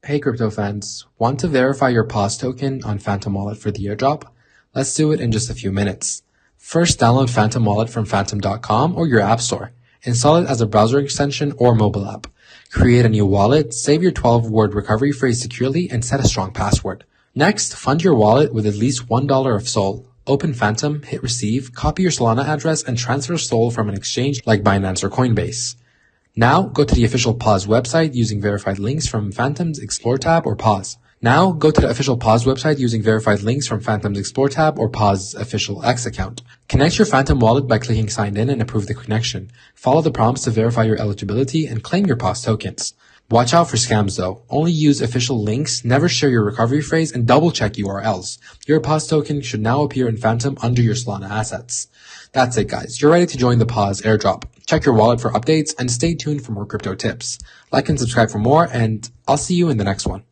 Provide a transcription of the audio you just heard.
Hey crypto fans, want to verify your Paws token on Phantom Wallet for the airdrop? Let's do it in just a few minutes. First, download Phantom Wallet from phantom.com or your app store. Install it as a browser extension or mobile app. Create a new wallet, save your 12-word recovery phrase securely, and set a strong password. Next, fund your wallet with at least $1 of SOL. Open Phantom, hit receive, copy your Solana address, and transfer SOL from an exchange like Binance or Coinbase. Now, go to the official Paws website using verified links from Phantom's Explore tab or Paws. Now, go to the official Paws website using verified links from Phantom's Explore tab or Paws' official X account. Connect your Phantom wallet by clicking Sign In and approve the connection. Follow the prompts to verify your eligibility and claim your Paws tokens. Watch out for scams though. Only use official links, never share your recovery phrase, and double check URLs. Your Paws token should now appear in Phantom under your Solana assets. That's it guys. You're ready to join the Paws airdrop. Check your wallet for updates and stay tuned for more crypto tips. Like and subscribe for more, and I'll see you in the next one.